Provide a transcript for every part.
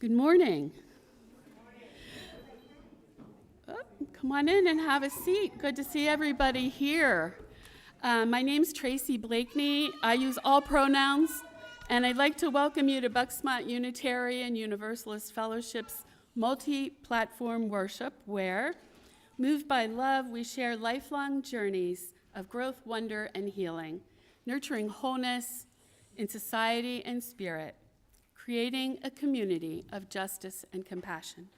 Good morning. Oh, come on in and have a seat. Good to see everybody here. My name's Tracy Blakeney. I use all pronouns, and I'd like to welcome you to Bucksmont Unitarian Universalist Fellowship's multi-platform worship, where, moved by love, we share lifelong journeys of growth, wonder, and healing, nurturing wholeness in society and spirit, creating a community of justice and compassion.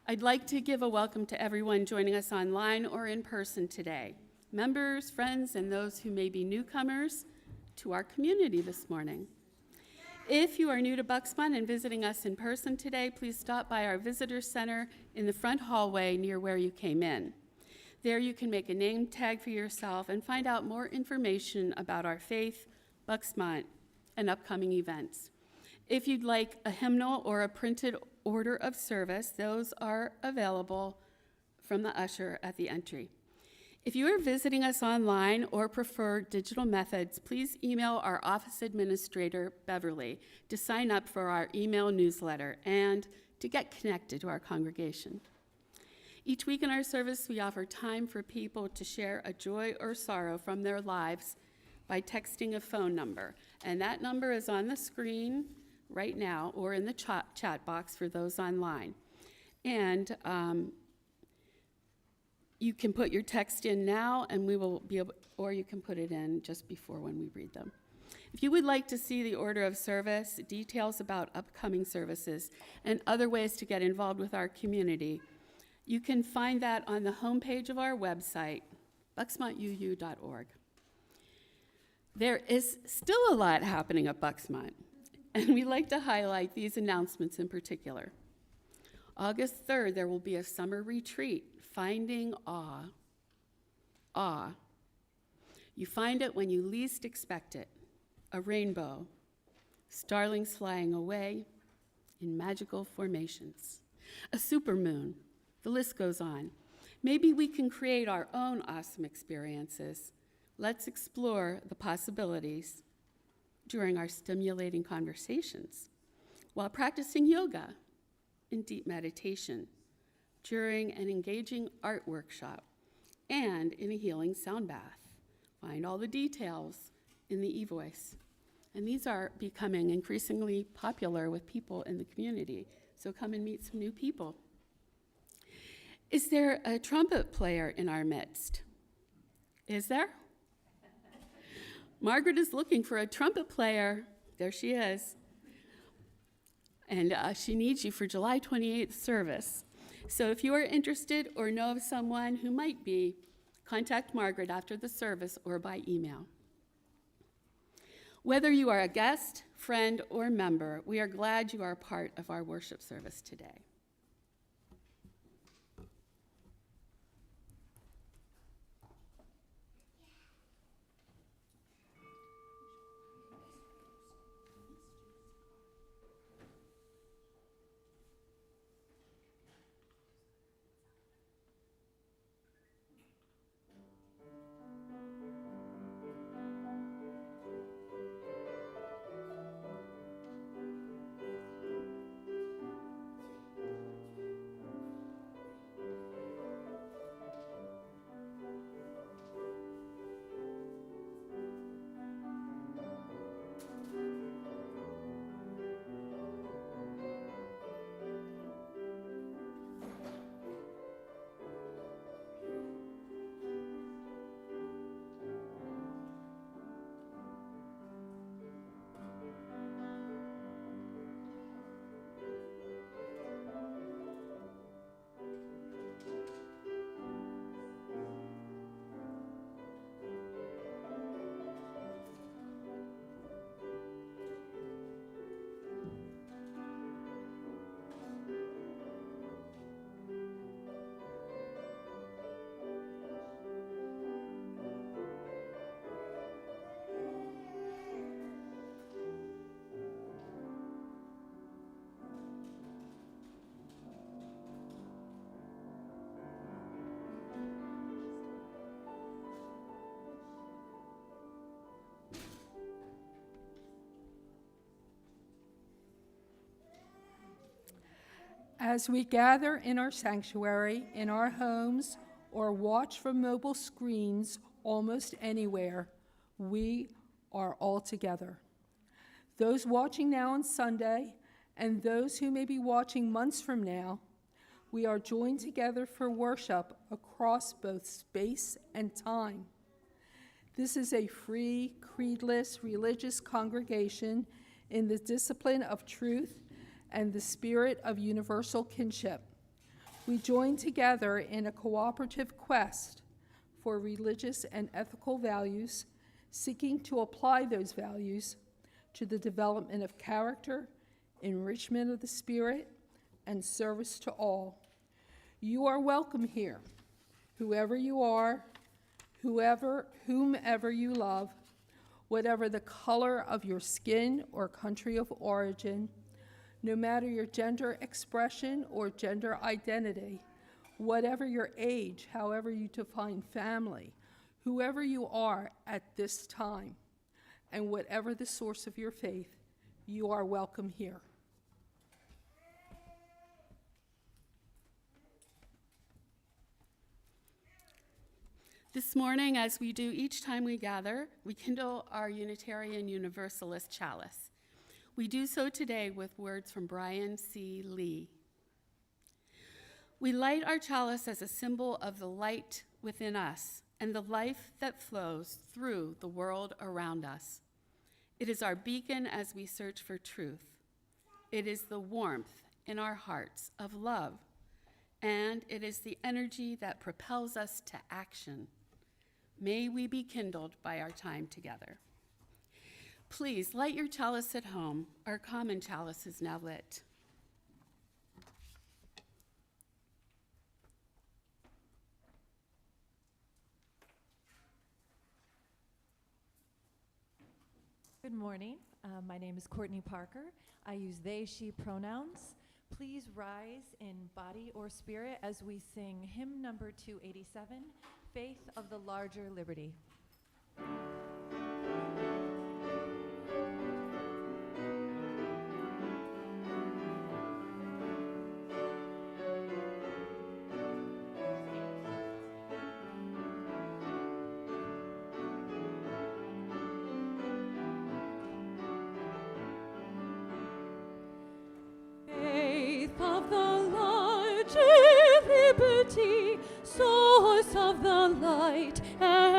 I'd like to give a welcome to everyone joining us online or in person today, members, friends, and those who may be newcomers to our community this morning. If you are new to Bucksmont and visiting us in person today, please stop by our visitor center in the front hallway near where you came in. There you can make a name tag for yourself and find out more information about our faith, Bucksmont, and upcoming events. If you'd like a hymnal or a printed order of service, those are available from the usher at the entry. If you are visiting us online or prefer digital methods, please email our office administrator, Beverly, to sign up for our email newsletter and to get connected to our congregation. Each week in our service, we offer time for people to share a joy or sorrow from their lives by texting a phone number, and that number is on the screen right now or in the chat box for those online. And you can put your text in now, and we will be able, or you can put it in just before when we read them. If you would like to see the order of service, details about upcoming services, and other ways to get involved with our community, you can find that on the homepage of our website, bucksmontuu.org. There is still a lot happening at Bucksmont, and we like to highlight these announcements in particular. August 3rd, there will be a summer retreat, Finding Awe. Awe. You find it when you least expect it. A rainbow, starlings flying away in magical formations, a supermoon, the list goes on. Maybe we can create our own awesome experiences. Let's explore the possibilities during our stimulating conversations, while practicing yoga in deep meditation, during an engaging art workshop, and in a healing sound bath. Find all the details in the eVoice. And these are becoming increasingly popular with people in the community, so come and meet some new people. Is there a trumpet player in our midst? Is there? Margaret is looking for a trumpet player. There she is. And she needs you for July 28th service. So if you are interested or know of someone who might be, contact Margaret after the service or by email. Whether you are a guest, friend, or member, we are glad you are part of our worship service today. As we gather in our sanctuary, in our homes, or watch from mobile screens almost anywhere, we are all together. Those watching now on Sunday, and those who may be watching months from now, we are joined together for worship across both space and time. This is a free, creedless, religious congregation in the discipline of truth and the spirit of universal kinship. We join together in a cooperative quest for religious and ethical values, seeking to apply those values to the development of character, enrichment of the spirit, and service to all. You are welcome here, whoever you are, whomever you love, whatever the color of your skin or country of origin, no matter your gender expression or gender identity, whatever your age, however you define family, whoever you are at this time, and whatever the source of your faith, you are welcome here. This morning, as we do each time we gather, we kindle our Unitarian Universalist chalice. We do so today with words from Brian C. Lee. We light our chalice as a symbol of the light within us and the life that flows through the world around us. It is our beacon as we search for truth. It is the warmth in our hearts of love, and it is the energy that propels us to action. May we be kindled by our time together. Please light your chalice at home. Our common chalice is now lit. Good morning. My name is Courtney Parker. I use they, she pronouns. Please rise in body or spirit as we sing hymn number 287, Faith of the Larger Liberty. Source of the light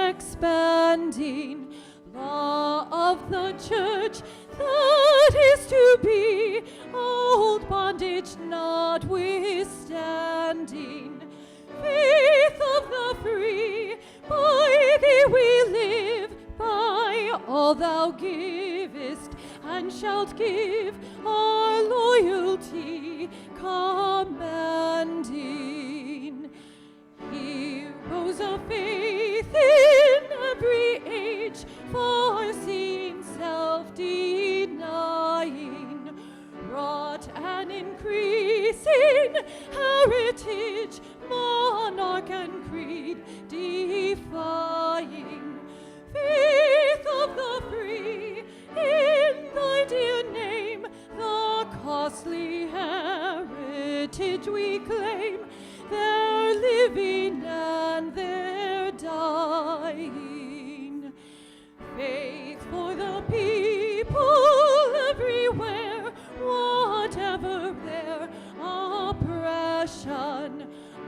expanding, law of the church that is to be, old bondage notwithstanding. Faith of the free, by thee we live, by all thou givest and shalt give, our loyalty commanding. Heroes of faith in every age, foreseeing, self-denying, wrought an increasing heritage, monarch and creed defying. Faith of the free, in thy dear name, the costly heritage we claim, their living and their dying. Faith for the people everywhere, whatever their oppression,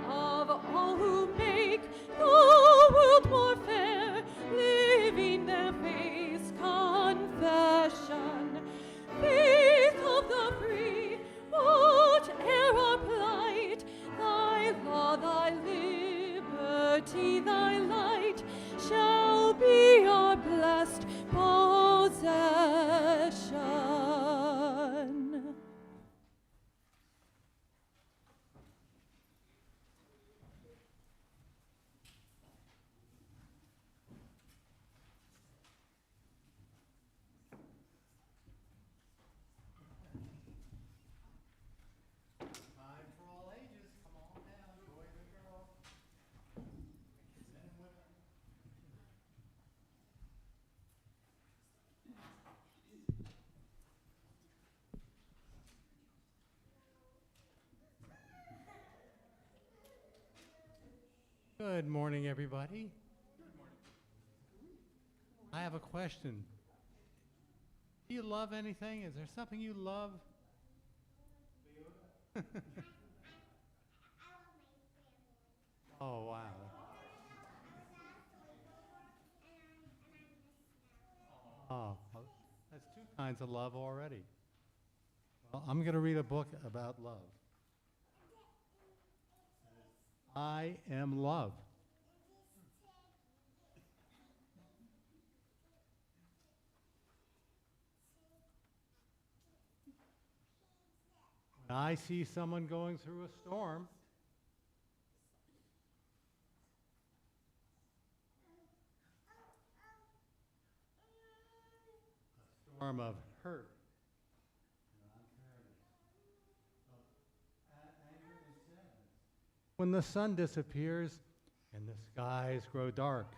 of all who make the world more fair, living their faith's confession. Faith of the free, whate'er our plight, the Good morning, everybody. I have a question. Do you love anything? Is there something you love? Oh, wow. Oh, well, that's two kinds of love already. Well, I'm going to read a book about love. I Am Love. When I see someone going through a storm, storm of hurt, when the sun disappears and the skies grow dark,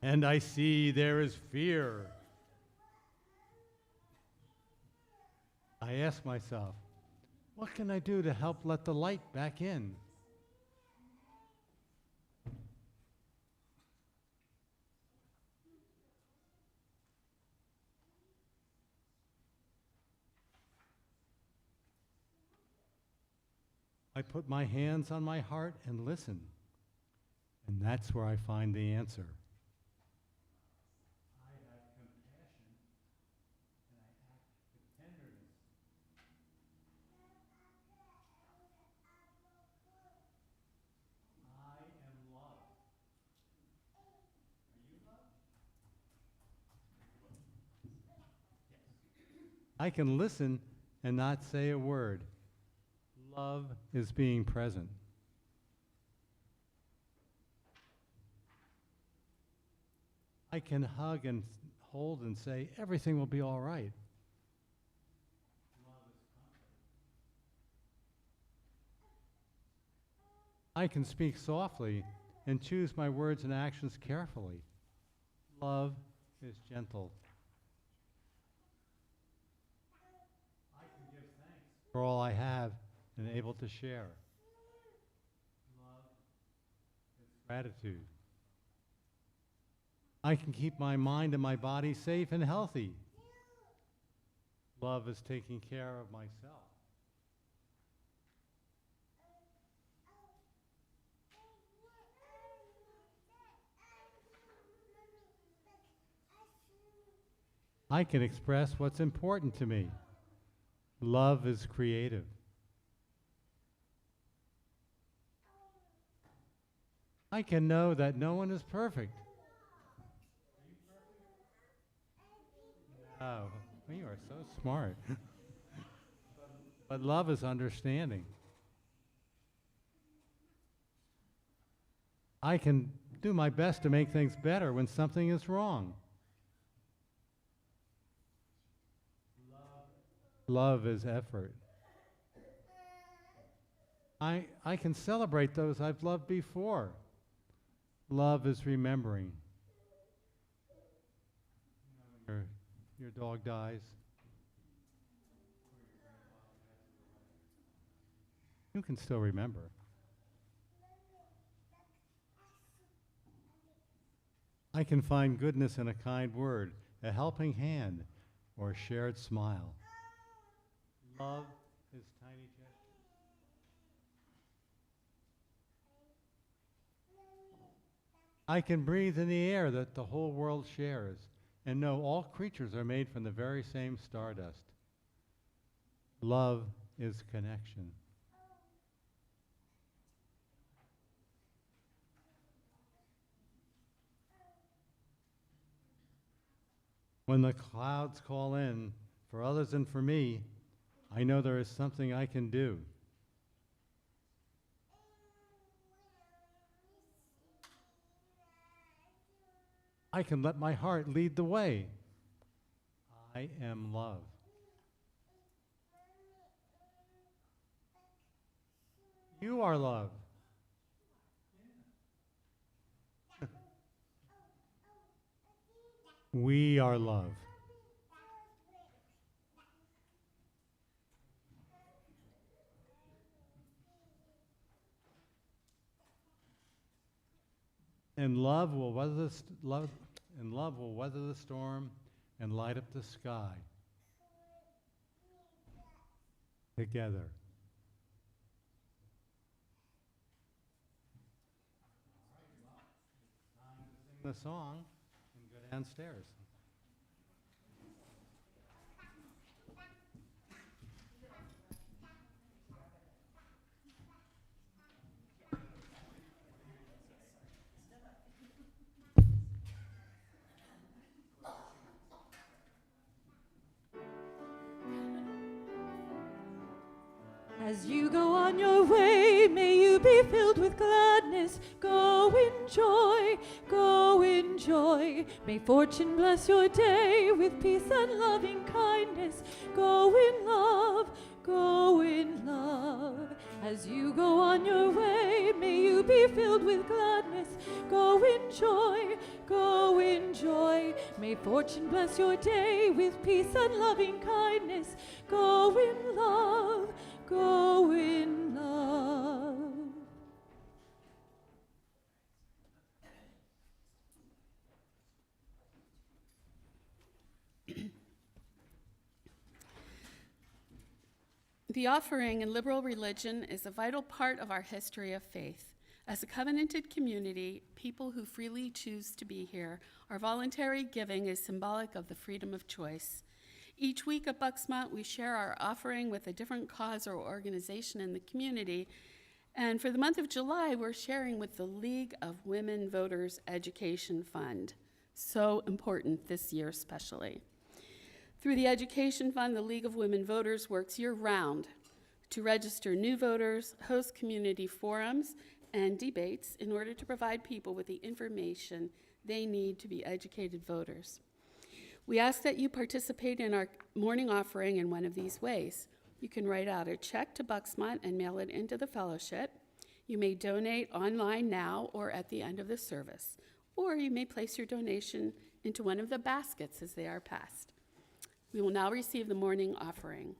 and I see there is fear, I ask myself, what can I do to help let the light back in? I put my hands on my heart and listen, and that's where I find the answer. I have compassion, and I act with tenderness. I am love. Are you love? I can listen and not say a word. Love is being present. I can hug and hold and say, everything will be all right. Love is comfort. I can speak softly and choose my words and actions carefully. Love is gentle. I can give thanks for all I have and able to share. Love is gratitude. I can keep my mind and my body safe and healthy. Love is taking care of myself. I can express what's important to me. Love is creative. I can know that no one is perfect. Oh, you are so smart. But love is understanding. I can do my best to make things better when something is wrong. Love is effort. I can celebrate those I've loved before. Love is remembering. Your dog dies. You can still remember. I can find goodness in a kind word, a helping hand, or a shared smile. Love is tiny gestures. I can breathe in the air that the whole world shares and know all creatures are made from the very same stardust. Love is connection. When the clouds call in for others and for me, I know there is something I can do. I can let my heart lead the way. I am love. You are love. We are love. And love will weather the storm and light up the sky. Together. Sing the song and go downstairs. As you go on your way, may you be filled with gladness. Go in joy, go in joy. May fortune bless your day with peace and loving kindness. Go in love, go in love. As you go on your way, may you be filled with gladness. Go in joy, go in joy. May fortune bless your day with peace and loving kindness. Go in love, go in love. The offering in liberal religion is a vital part of our history of faith. As a covenanted community, people who freely choose to be here, our voluntary giving is symbolic of the freedom of choice. Each week at Bucksmont, we share our offering with a different cause or organization in the community. And for the month of July, we're sharing with the League of Women Voters Education Fund. So important this year especially. Through the Education Fund, the League of Women Voters works year-round to register new voters, host community forums, and debates in order to provide people with the information they need to be educated voters. We ask that you participate in our morning offering in one of these ways. You can write out a check to Bucksmont and mail it into the fellowship. You may donate online now or at the end of the service, or you may place your donation into one of the baskets as they are passed. We will now receive the morning offering.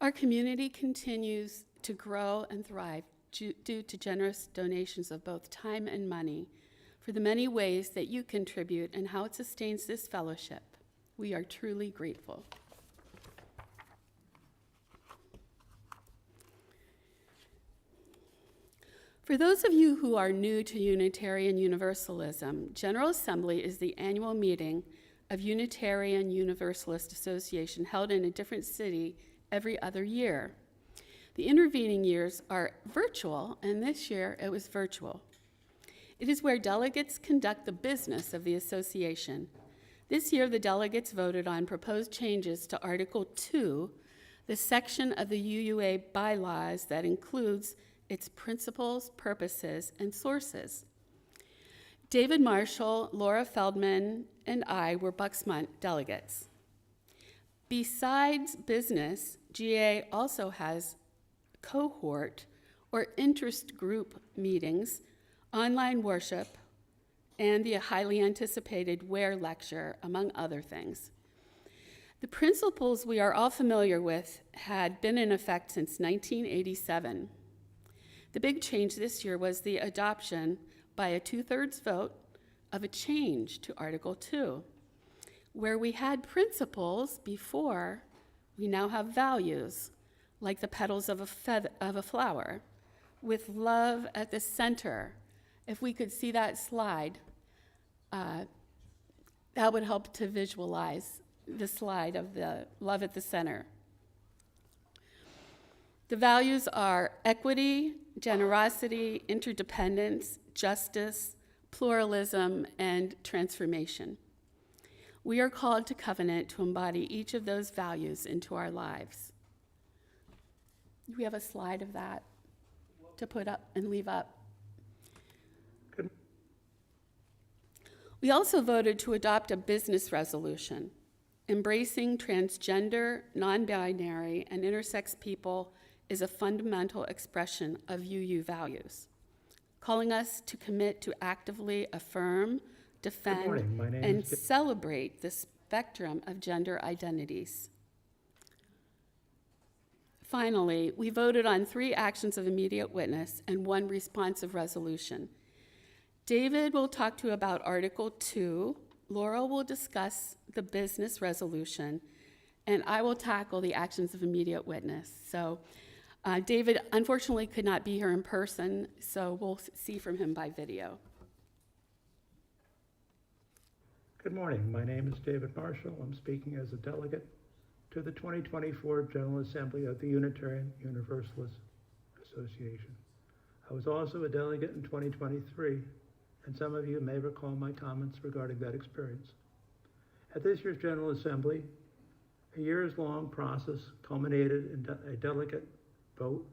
Our community continues to grow and thrive due to generous donations of both time and money for the many ways that you contribute and how it sustains this fellowship. We are truly grateful. For those of you who are new to Unitarian Universalism, General Assembly is the annual meeting of Unitarian Universalist Association held in a different city every other year. The intervening years are virtual, and this year it was virtual. It is where delegates conduct the business of the association. This year, the delegates voted on proposed changes to Article 2, the section of the UUA bylaws that includes its principles, purposes, and sources. David Marshall, Laura Feldman, and I were Bucksmont delegates. Besides business, GA also has cohort or interest group meetings, online worship, and the highly anticipated WARE lecture, among other things. The principles we are all familiar with had been in effect since 1987. The big change this year was the adoption by a 2/3 vote of a change to Article 2. Where we had principles before, we now have values, like the petals of a flower, with love at the center. If we could see that slide, that would help to visualize the slide of the love at the center. The values are equity, generosity, interdependence, justice, pluralism, and transformation. We are called to covenant to embody each of those values into our lives. Do we have a slide of that to put up and leave up? We also voted to adopt a business resolution, embracing transgender, non-binary, and intersex people is a fundamental expression of UU values, calling us to commit to actively affirm, defend, morning. My name and is celebrate the spectrum of gender identities. Finally, we voted on 3 actions of immediate witness and 1 responsive resolution. David will talk to you about Article 2, Laura will discuss the business resolution, and I will tackle the actions of immediate witness. So David unfortunately could not be here in person, so we'll see from him by video. Good morning. My name is David Marshall. I'm speaking as a delegate to the 2024 General Assembly of the Unitarian Universalist Association. I was also a delegate in 2023, and some of you may recall my comments regarding that experience. At this year's General Assembly, a years-long process culminated in a delegate vote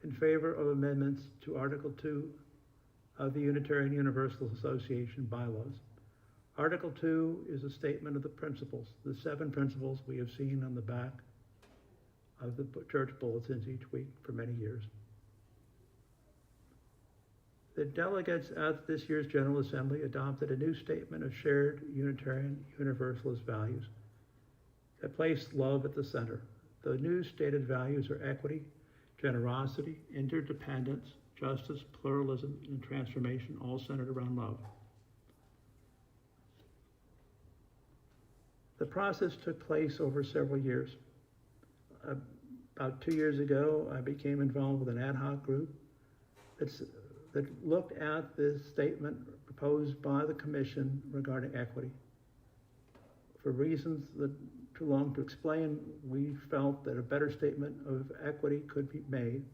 in favor of amendments to Article 2 of the Unitarian Universalist Association bylaws. Article 2 is a statement of the principles, the 7 principles we have seen on the back of the church bulletins each week for many years. The delegates at this year's General Assembly adopted a new statement of shared Unitarian Universalist values that place love at the center. The new stated values are equity, generosity, interdependence, justice, pluralism, and transformation, all centered around love. The process took place over several years. About 2 years ago, I became involved with an ad hoc group that looked at this statement proposed by the Commission regarding equity. For reasons that are too long to explain, we felt that a better statement of equity could be made.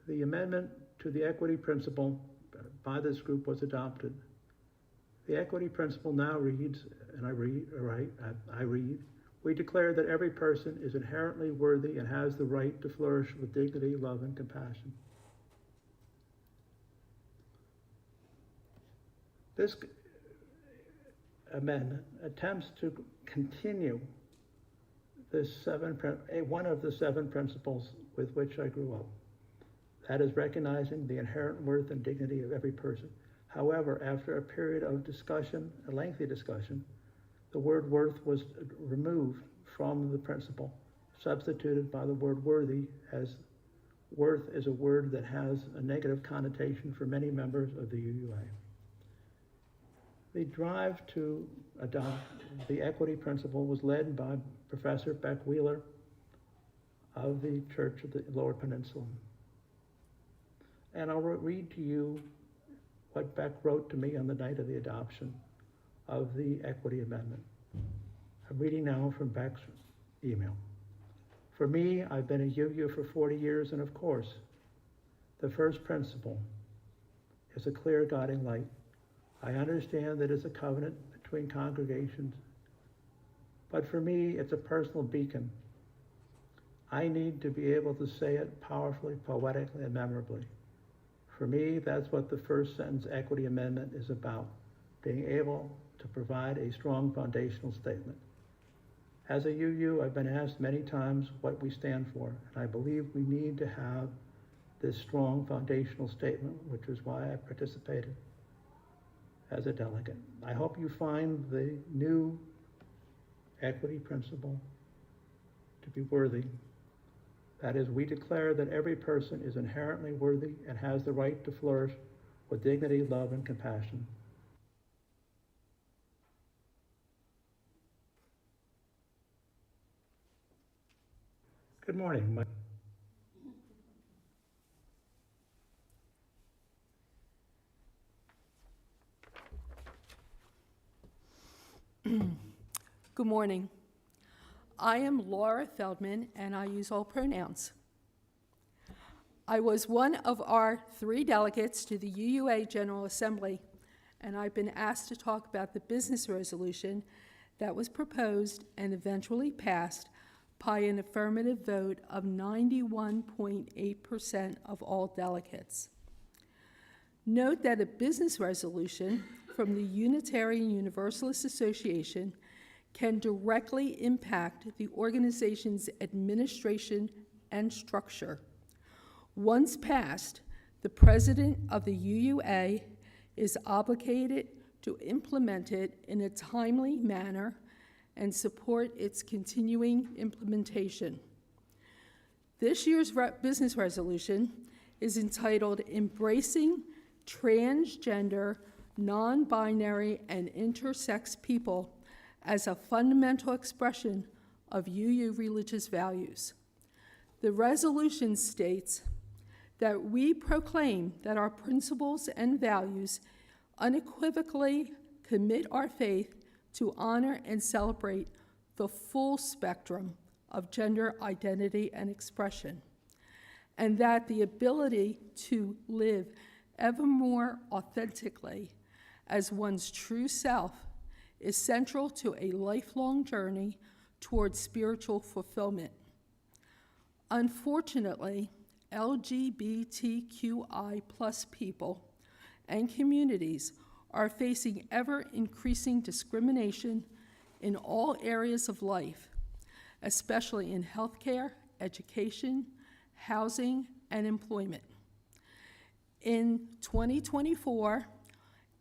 The amendment to the equity principle by this group was adopted. The equity principle now reads, and I read, we declare that every person is inherently worthy and has the right to flourish with dignity, love, and compassion. This amendment attempts to continue one of the 7 principles with which I grew up. That is recognizing the inherent worth and dignity of every person. However, after a period of discussion, a lengthy discussion, the word worth was removed from the principle substituted by the word worthy, as worth is a word that has a negative connotation for many members of the UUA. The drive to adopt the equity principle was led by Professor Beck Wheeler of the Church of the Lower Peninsula. And I'll read to you what Beck wrote to me on the night of the adoption of the equity amendment. I'm reading now from Beck's email. For me, I've been a UU for 40 years, and of course, the first principle is a clear guiding light. I understand that it's a covenant between congregations, but for me, it's a personal beacon. I need to be able to say it powerfully, poetically, and memorably. For me, that's what the first sentence equity amendment is about, being able to provide a strong foundational statement. As a UU, I've been asked many times what we stand for, and I believe we need to have this strong foundational statement, which is why I participated as a delegate. I hope you find the new equity principle to be worthy. That is, we declare that every person is inherently worthy and has the right to flourish with dignity, love, and compassion. Good morning. Good morning. I am Laura Feldman, and I use all pronouns. I was one of our 3 delegates to the UUA General Assembly, and I've been asked to talk about the business resolution that was proposed and eventually passed by an affirmative vote of 91.8% of all delegates. Note that a business resolution from the Unitarian Universalist Association can directly impact the organization's administration and structure. Once passed, the president of the UUA is obligated to implement it in a timely manner and support its continuing implementation. This year's business resolution is entitled Embracing Transgender, Non-Binary, and Intersex People as a Fundamental Expression of UU Religious Values. The resolution states that we proclaim that our principles and values unequivocally commit our faith to honor and celebrate the full spectrum of gender identity and expression, and that the ability to live ever more authentically as one's true self is central to a lifelong journey towards spiritual fulfillment. Unfortunately, LGBTQI+ people and communities are facing ever-increasing discrimination in all areas of life, especially in healthcare, education, housing, and employment. In 2024,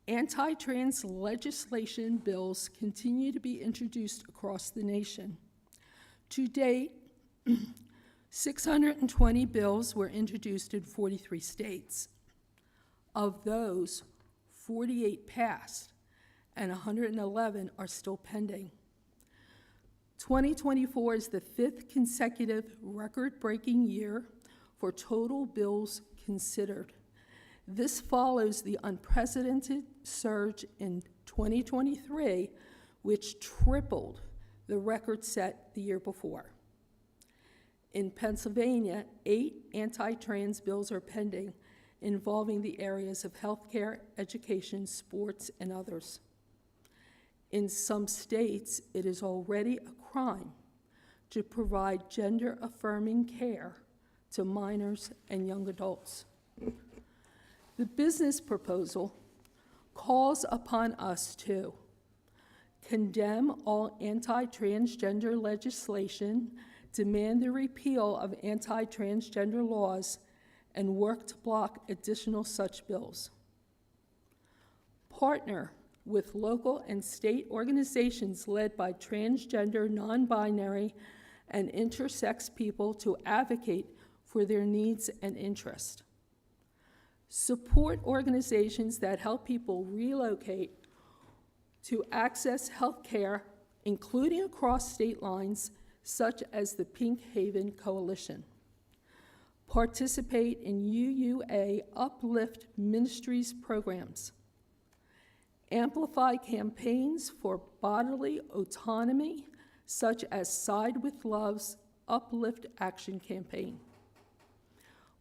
anti-trans legislation bills continue to be introduced across the nation. To date, 620 bills were introduced in 43 states. Of those, 48 passed, and 111 are still pending. 2024 is the 5th consecutive record-breaking year for total bills considered. This follows the unprecedented surge in 2023, which tripled the record set the year before. In Pennsylvania, 8 anti-trans bills are pending, involving the areas of healthcare, education, sports, and others. In some states, it is already a crime to provide gender-affirming care to minors and young adults. The business proposal calls upon us to condemn all anti-transgender legislation, demand the repeal of anti-transgender laws, and work to block additional such bills. Partner with local and state organizations led by transgender, non-binary, and intersex people to advocate for their needs and interests. Support organizations that help people relocate to access health care, including across state lines, such as the Pink Haven Coalition. Participate in UUA Uplift Ministries programs. Amplify campaigns for bodily autonomy, such as Side with Love's Uplift Action Campaign.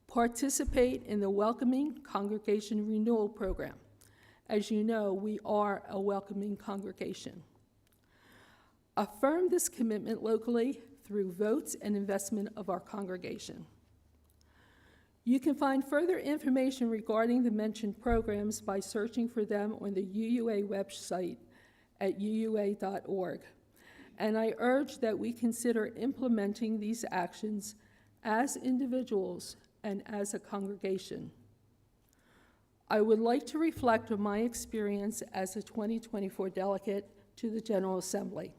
Participate in the Welcoming Congregation Renewal Program. As you know, we are a welcoming congregation. Affirm this commitment locally through votes and investment of our congregation. You can find further information regarding the mentioned programs by searching for them on the UUA website at uua.org. And I urge that we consider implementing these actions as individuals and as a congregation. I would like to reflect on my experience as a 2024 delegate to the General Assembly.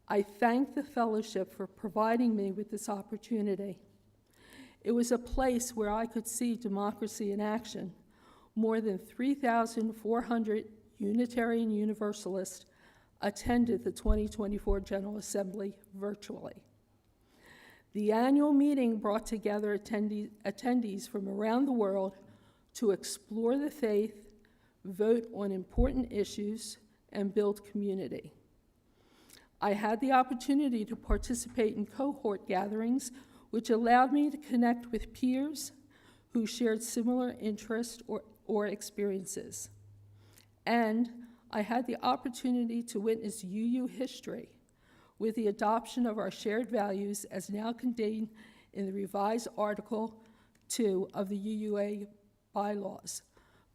I thank the fellowship for providing me with this opportunity. It was a place where I could see democracy in action. More than 3,400 Unitarian Universalists attended the 2024 General Assembly virtually. The annual meeting brought together attendees from around the world to explore the faith, vote on important issues, and build community. I had the opportunity to participate in cohort gatherings, which allowed me to connect with peers who shared similar interests or experiences. And I had the opportunity to witness UU history with the adoption of our shared values as now contained in the revised Article 2 of the UUA bylaws.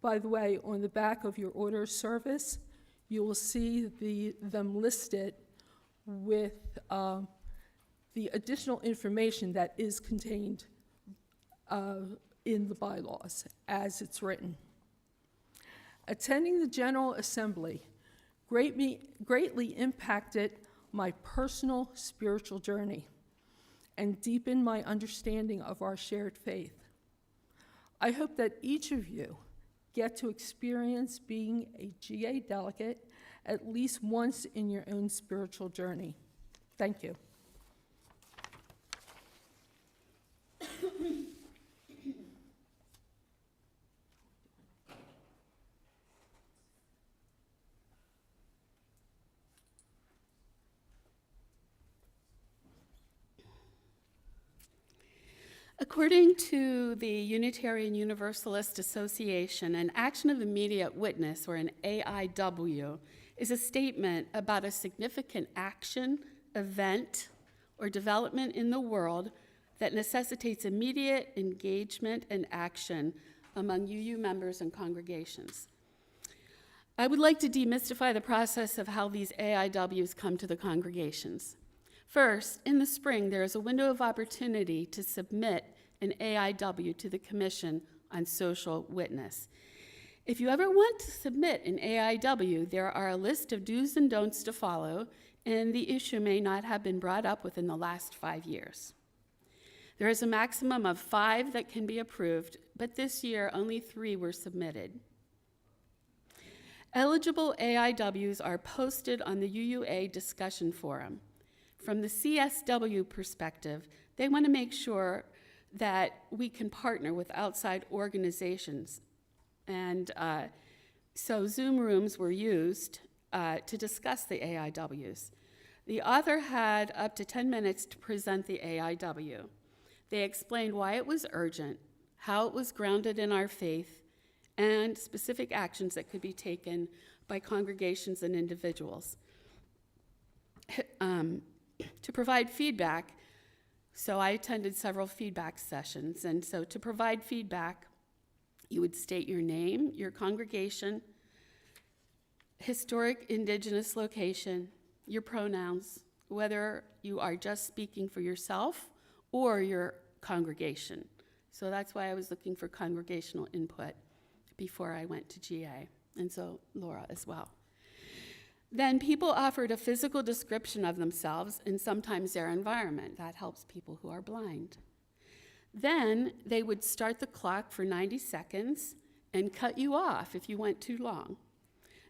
By the way, on the back of your order of service, you will see them listed with the additional information that is contained in the bylaws as it's written. Attending the General Assembly greatly impacted my personal spiritual journey and deepened my understanding of our shared faith. I hope that each of you get to experience being a GA delegate at least once in your own spiritual journey. Thank you. According to the Unitarian Universalist Association, an action of immediate witness, or an AIW, is a statement about a significant action, event, or development in the world that necessitates immediate engagement and action among UU members and congregations. I would like to demystify the process of how these AIWs come to the congregations. First, in the spring, there is a window of opportunity to submit an AIW to the Commission on Social Witness. If you ever want to submit an AIW, there are a list of do's and don'ts to follow, and the issue may not have been brought up within the last 5 years. There is a maximum of 5 that can be approved, but this year only 3 were submitted. Eligible AIWs are posted on the UUA discussion forum. From the CSW perspective, they want to make sure that we can partner with outside organizations. And so Zoom rooms were used to discuss the AIWs. The author had up to 10 minutes to present the AIW. They explained why it was urgent, how it was grounded in our faith, and specific actions that could be taken by congregations and individuals. To provide feedback, so I attended several feedback sessions, and so to provide feedback, you would state your name, your congregation, historic indigenous location, your pronouns, whether you are just speaking for yourself or your congregation. So that's why I was looking for congregational input before I went to GA, and so Laura as well. Then people offered a physical description of themselves and sometimes their environment. That helps people who are blind. Then they would start the clock for 90 seconds and cut you off if you went too long.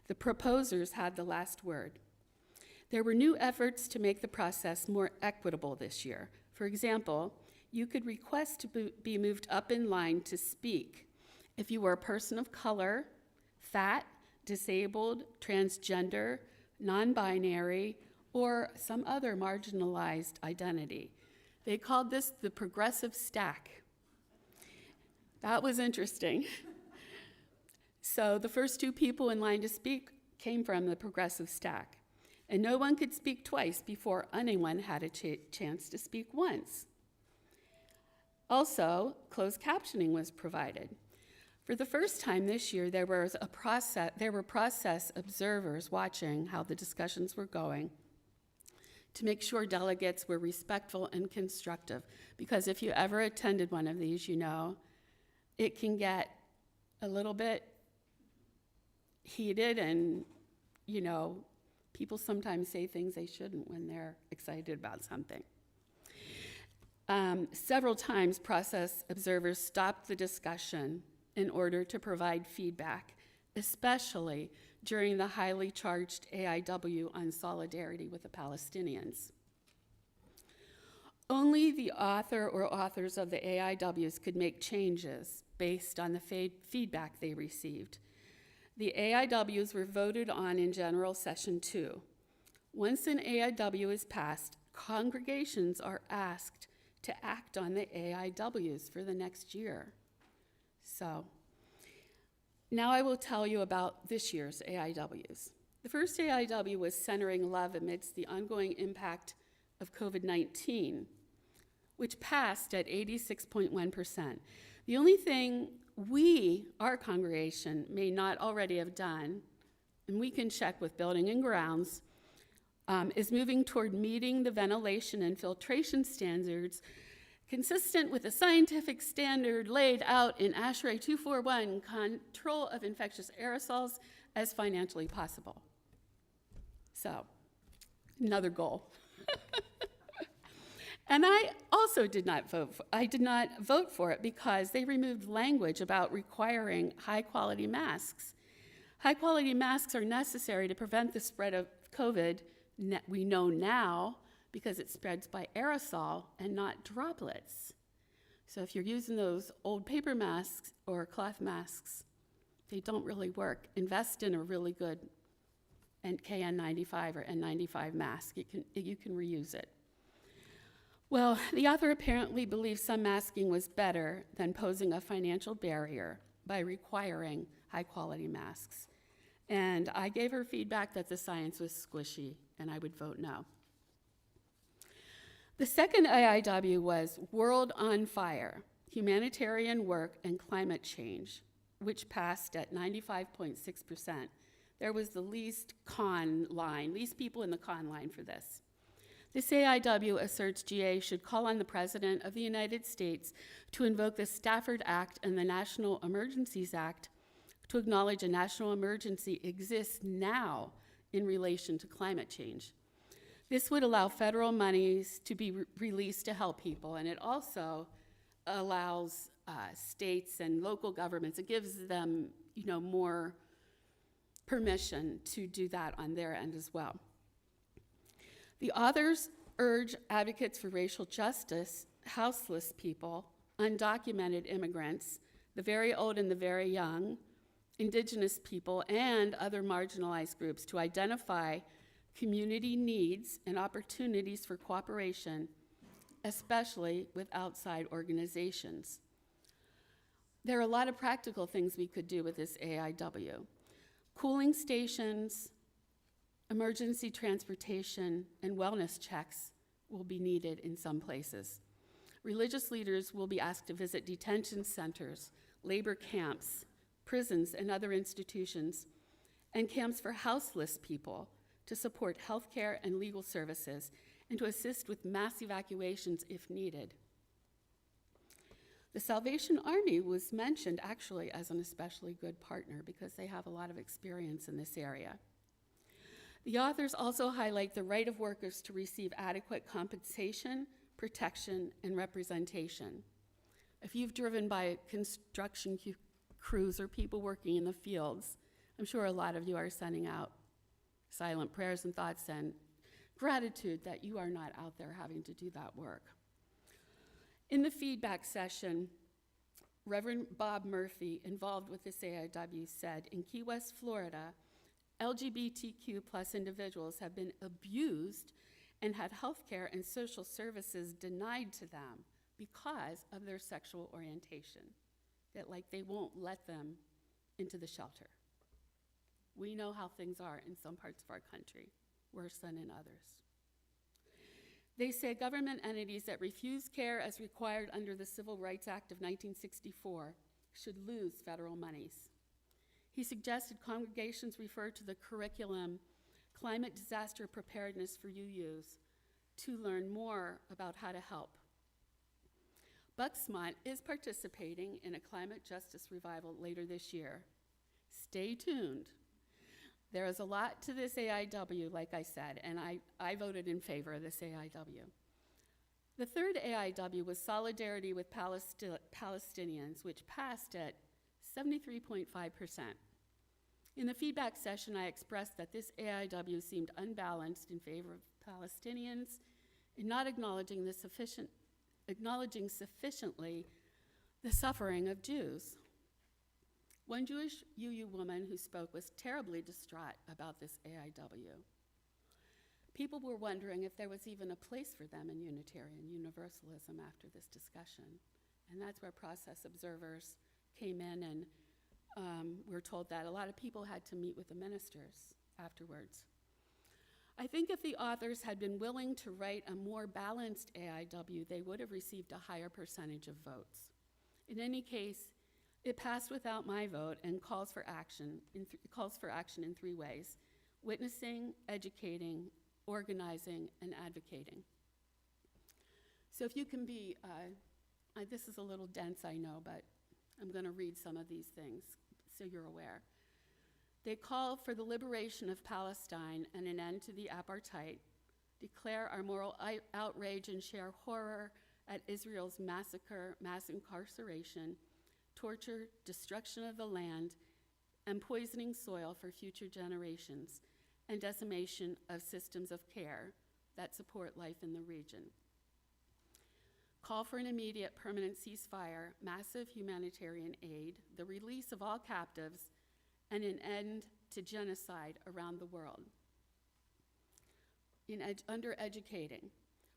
The proposers had the last word. There were new efforts to make the process more equitable this year. For example, you could request to be moved up in line to speak if you were a person of color, fat, disabled, transgender, non-binary, or some other marginalized identity. They called this the progressive stack. That was interesting. So the first two people in line to speak came from the progressive stack, and no one could speak twice before anyone had a chance to speak once. Also, closed captioning was provided. For the first time this year, there were process observers watching how the discussions were going to make sure delegates were respectful and constructive. Because if you ever attended one of these, you know, it can get a little bit heated and, you know, people sometimes say things they shouldn't when they're excited about something. Several times, process observers stopped the discussion in order to provide feedback, especially during the highly charged AIW on solidarity with the Palestinians. Only the author or authors of the AIWs could make changes based on the feedback they received. The AIWs were voted on in General Session 2. Once an AIW is passed, congregations are asked to act on the AIWs for the next year. So, now I will tell you about this year's AIWs. The first AIW was Centering Love amidst the ongoing impact of COVID-19, which passed at 86.1%. The only thing we, our congregation, may not already have done, and we can check with Building and Grounds, is moving toward meeting the ventilation and filtration standards consistent with the scientific standard laid out in ASHRAE 241, control of infectious aerosols as financially possible. So, another goal. And I also did not vote for it because they removed language about requiring high-quality masks. High-quality masks are necessary to prevent the spread of COVID, we know now, because it spreads by aerosol and not droplets. So if you're using those old paper masks or cloth masks, they don't really work. Invest in a really good KN95 or N95 mask. You can reuse it. Well, the author apparently believes some masking was better than posing a financial barrier by requiring high-quality masks. And I gave her feedback that the science was squishy, and I would vote no. The second AIW was World on Fire, Humanitarian Work and Climate Change, which passed at 95.6%. There was the least people in the con line for this. This AIW asserts GA should call on the President of the United States to invoke the Stafford Act and the National Emergencies Act to acknowledge a national emergency exists now in relation to climate change. This would allow federal monies to be released to help people, and it also allows states and local governments, it gives them, more permission to do that on their end as well. The authors urge advocates for racial justice, houseless people, undocumented immigrants, the very old and the very young, indigenous people, and other marginalized groups to identify community needs and opportunities for cooperation, especially with outside organizations. There are a lot of practical things we could do with this AIW. Cooling stations, emergency transportation, and wellness checks will be needed in some places. Religious leaders will be asked to visit detention centers, labor camps, prisons, and other institutions, and camps for houseless people to support healthcare and legal services, and to assist with mass evacuations if needed. The Salvation Army was mentioned actually as an especially good partner because they have a lot of experience in this area. The authors also highlight the right of workers to receive adequate compensation, protection, and representation. If you've driven by construction crews or people working in the fields, I'm sure a lot of you are sending out silent prayers and thoughts and gratitude that you are not out there having to do that work. In the feedback session, Reverend Bob Murphy, involved with this AIW, said, in Key West, Florida, LGBTQ plus individuals have been abused and had health care and social services denied to them because of their sexual orientation, that like they won't let them into the shelter. We know how things are in some parts of our country, worse than in others. They say government entities that refuse care as required under the Civil Rights Act of 1964 should lose federal monies. He suggested congregations refer to the curriculum Climate Disaster Preparedness for UUs to learn more about how to help. Bucksmont is participating in a climate justice revival later this year. Stay tuned. There is a lot to this AIW, like I said, and I voted in favor of this AIW. The third AIW was Solidarity with Palestinians, which passed at 73.5%. In the feedback session, I expressed that this AIW seemed unbalanced in favor of Palestinians in not acknowledging sufficiently the suffering of Jews. One Jewish UU woman who spoke was terribly distraught about this AIW. People were wondering if there was even a place for them in Unitarian Universalism after this discussion. And that's where process observers came in, and we're told that a lot of people had to meet with the ministers afterwards. I think if the authors had been willing to write a more balanced AIW, they would have received a higher percentage of votes. In any case, it passed without my vote and calls for action in three ways: witnessing, educating, organizing, and advocating. So if you can be, this is a little dense, I know, but I'm going to read some of these things so you're aware. They call for the liberation of Palestine and an end to the apartheid, declare our moral outrage and share horror at Israel's massacre, mass incarceration, torture, destruction of the land, and poisoning soil for future generations, and decimation of systems of care that support life in the region. Call for an immediate permanent ceasefire, massive humanitarian aid, the release of all captives, and an end to genocide around the world. Under educating,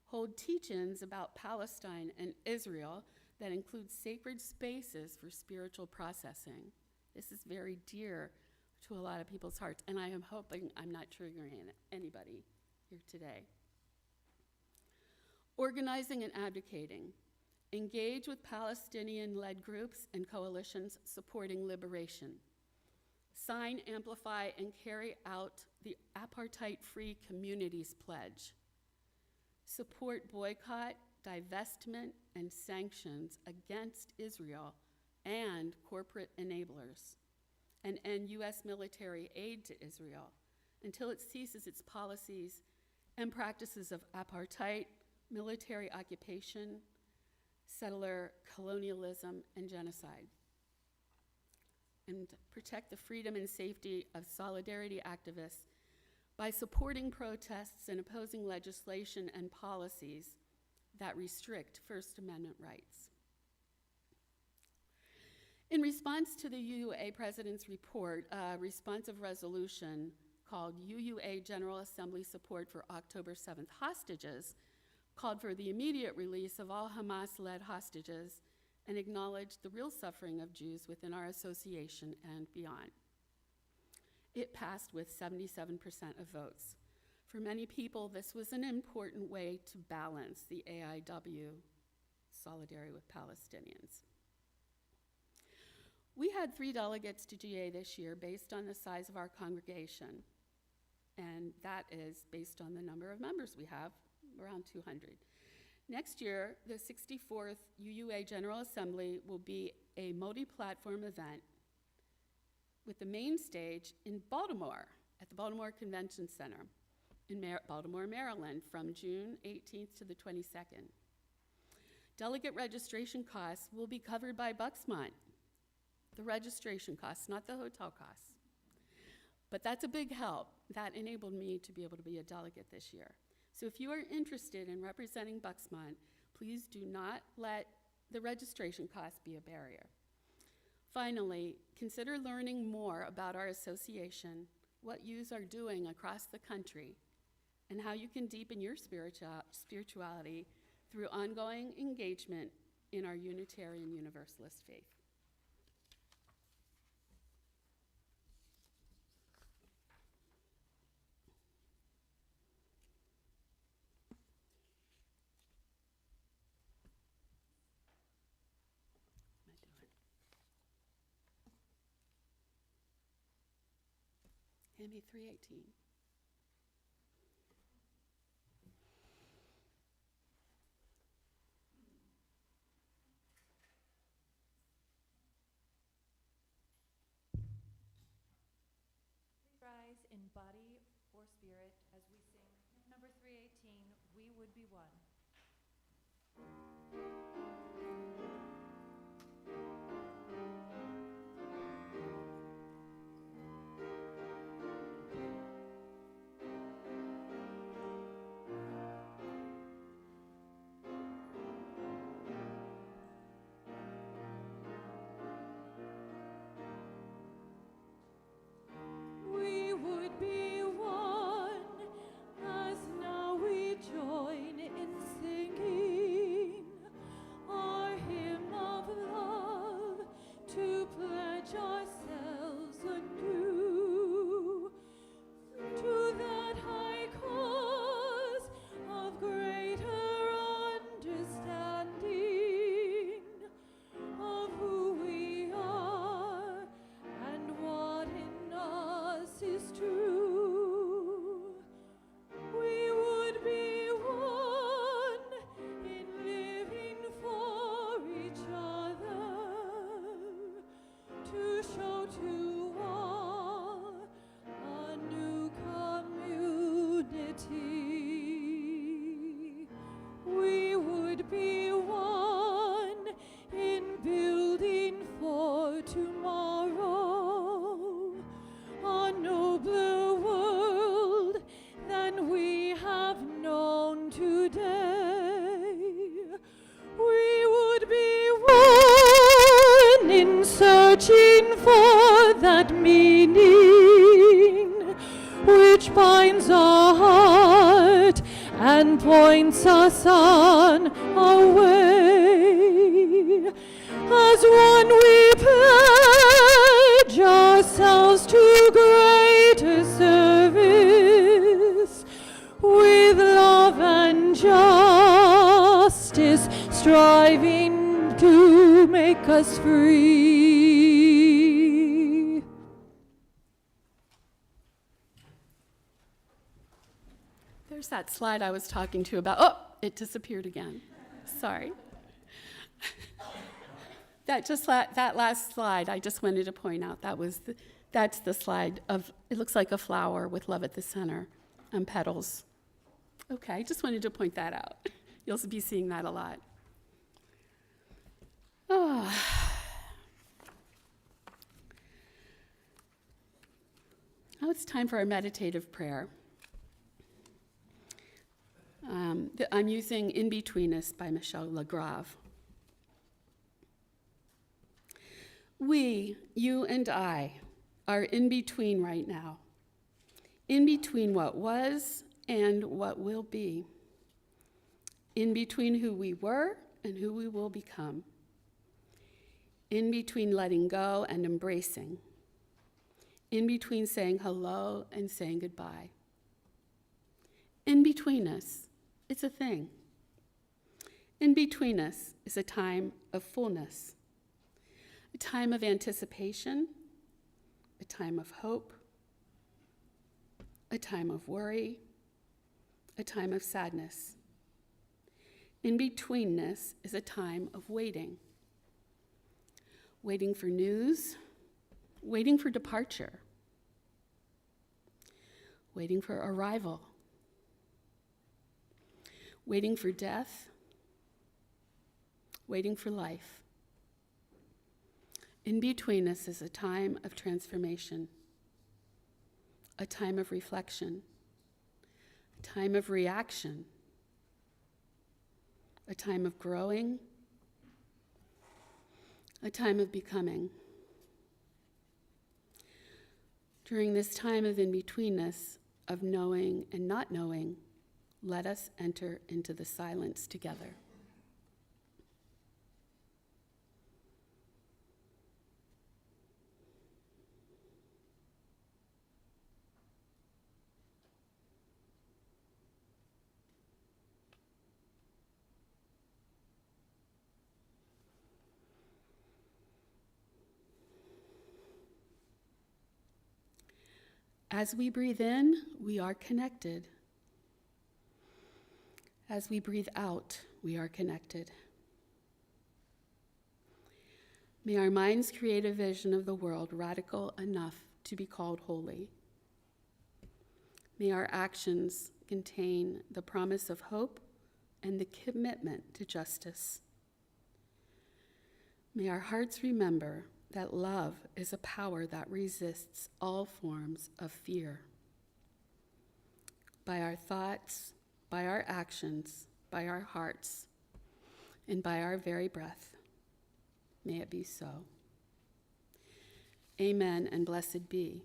hold teach-ins about Palestine and Israel that include sacred spaces for spiritual processing. This is very dear to a lot of people's hearts, and I am hoping I'm not triggering anybody here today. Organizing and advocating. Engage with Palestinian-led groups and coalitions supporting liberation. Sign, amplify, and carry out the Apartheid-Free Communities Pledge. Support boycott, divestment, and sanctions against Israel and corporate enablers, and end U.S. military aid to Israel until it ceases its policies and practices of apartheid, military occupation, settler colonialism, and genocide. And protect the freedom and safety of solidarity activists by supporting protests and opposing legislation and policies that restrict First Amendment rights. In response to the UUA President's report, a responsive resolution called UUA General Assembly Support for October 7th Hostages called for the immediate release of all Hamas-led hostages and acknowledged the real suffering of Jews within our association and beyond. It passed with 77% of votes. For many people, this was an important way to balance the AIW, Solidarity with Palestinians. We had 3 delegates to GA this year based on the size of our congregation, and that is based on the number of members we have, around 200. Next year, the 64th UUA General Assembly will be a multi-platform event with the main stage in Baltimore at the Baltimore Convention Center in Baltimore, Maryland, from June 18th to the 22nd. Delegate registration costs will be covered by Bucksmont. The registration costs, not the hotel costs. But that's a big help. That enabled me to be able to be a delegate this year. So if you are interested in representing Bucksmont, please do not let the registration costs be a barrier. Finally, consider learning more about our association, what youths are doing across the country, and how you can deepen your spirituality through ongoing engagement in our Unitarian Universalist faith. Hand me 318. Please rise in body or spirit as we sing hymn number 318, We Would Be One. We would be one, as now we join in singing our hymn of love, to pledge ourselves anew to that high cause of greater understanding of who we are and what in us is true. We would be one in living for each other, to show to all a new community. We would be one in building for tomorrow a nobler world than we have known today. We would be one in searching for that meaning which binds our heart and points us on our way. As one we pledge ourselves to greater service, with love and justice striving to make us free. There's that slide I was talking to you about. Oh, it disappeared again. Sorry. That last slide, I just wanted to point out, that's the slide of, it looks like a flower with love at the center and petals. Okay, just wanted to point that out. You'll be seeing that a lot. Oh. Now it's time for our meditative prayer. I'm using In Between Us by Michel Legrave. We, you and I, are in between right now. In between what was and what will be. In between who we were and who we will become. In between letting go and embracing. In between saying hello and saying goodbye. In between us, it's a thing. In between us is a time of fullness. A time of anticipation, a time of hope, a time of worry, a time of sadness. In betweenness is a time of waiting. Waiting for news, waiting for departure. waiting for arrival, waiting for death, waiting for life. In between us is a time of transformation, a time of reflection, a time of reaction, a time of growing, a time of becoming. During this time of in-betweenness, of knowing and not knowing, let us enter into the silence together. As we breathe in, we are connected. As we breathe out, we are connected. May our minds create a vision of the world radical enough to be called holy. May our actions contain the promise of hope and the commitment to justice. May our hearts remember that love is a power that resists all forms of fear. By our thoughts, by our actions, by our hearts, and by our very breath, may it be so. Amen, and blessed be.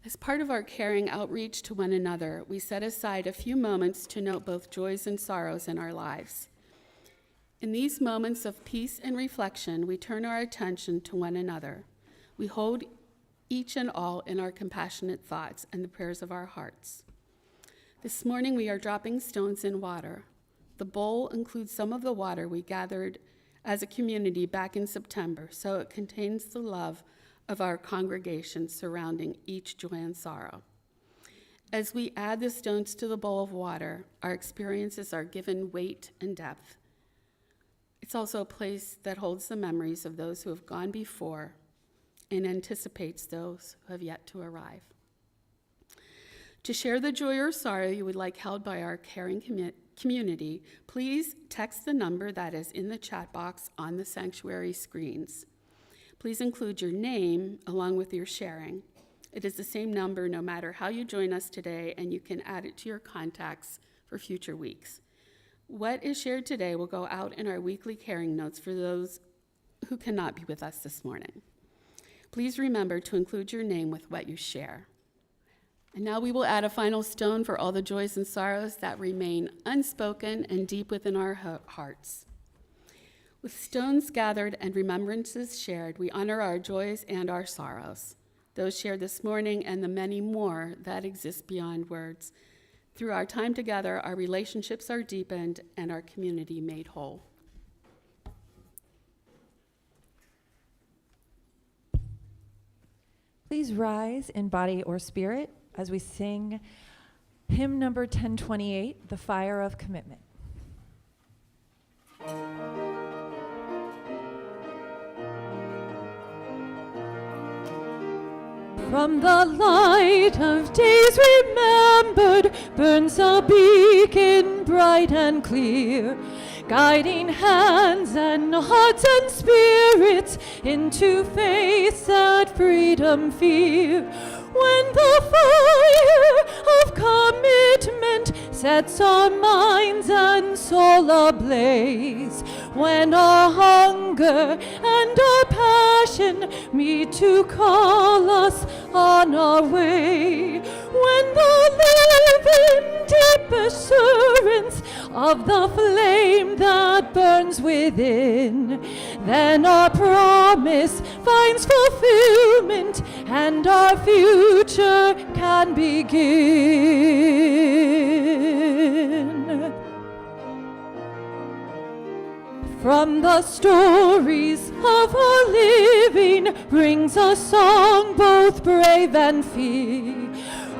As part of our caring outreach to one another, we set aside a few moments to note both joys and sorrows in our lives. In these moments of peace and reflection, we turn our attention to one another. We hold each and all in our compassionate thoughts and the prayers of our hearts. This morning, we are dropping stones in water. The bowl includes some of the water we gathered as a community back in September, so it contains the love of our congregation surrounding each joy and sorrow. As we add the stones to the bowl of water, our experiences are given weight and depth. It's also a place that holds the memories of those who have gone before and anticipates those who have yet to arrive. To share the joy or sorrow you would like held by our caring community, please text the number that is in the chat box on the sanctuary screens. Please include your name along with your sharing. It is the same number no matter how you join us today, and you can add it to your contacts for future weeks. What is shared today will go out in our weekly caring notes for those who cannot be with us this morning. Please remember to include your name with what you share. And now we will add a final stone for all the joys and sorrows that remain unspoken and deep within our hearts. With stones gathered and remembrances shared, we honor our joys and our sorrows, those shared this morning and the many more that exist beyond words. Through our time together, our relationships are deepened and our community made whole. Please rise in body or spirit as we sing hymn number 1028, The Fire of Commitment. From the light of days remembered burns a beacon bright and clear, guiding hands and hearts and spirits into faiths that freedom fear. When the fire of commitment sets our minds and soul ablaze, when our hunger and our passion meet to call us on our way, when the living deep assurance of the flame that burns within, then our promise finds fulfillment and our future can begin. From the stories of our living brings a song both brave and free,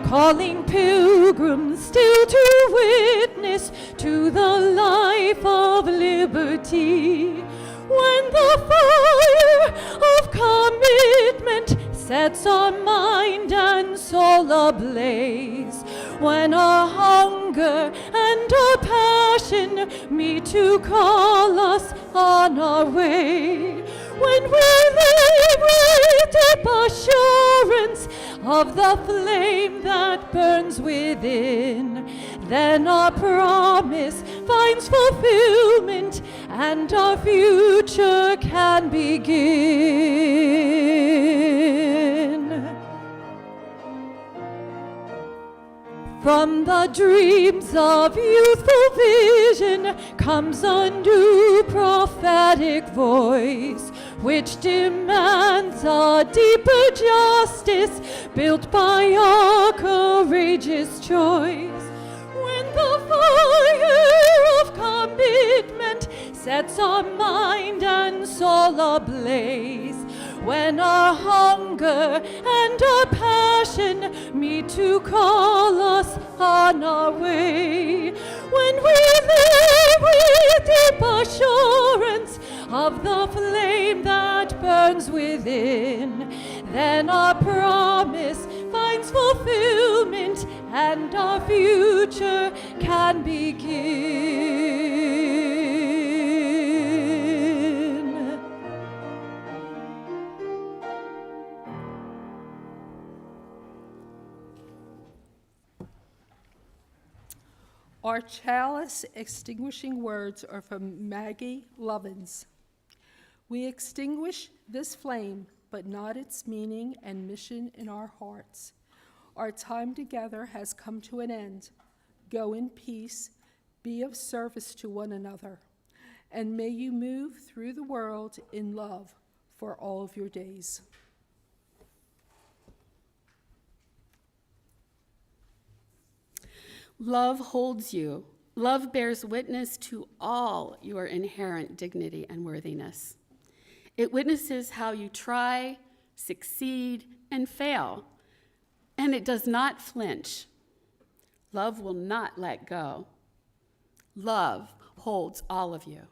calling pilgrims still to witness to the life of liberty. When the fire of commitment sets our mind and soul ablaze, when our hunger and our passion meet to call us on our way, when we live with deep assurance of the flame that burns within, then our promise finds fulfillment and our future can begin. From the dreams of youthful vision comes a new prophetic voice, which demands a deeper justice built by our courageous choice. When the fire of commitment sets our mind and soul ablaze, when our hunger and our passion meet to call us on our way, when we live with deep assurance of the flame that burns within, then our promise finds fulfillment and our future can begin. Our chalice extinguishing words are from Maggie Lovins. We extinguish this flame, but not its meaning and mission in our hearts. Our time together has come to an end. Go in peace, be of service to one another, and may you move through the world in love for all of your days. Love holds you. Love bears witness to all your inherent dignity and worthiness. It witnesses how you try, succeed, and fail, and it does not flinch. Love will not let go. Love holds all of you.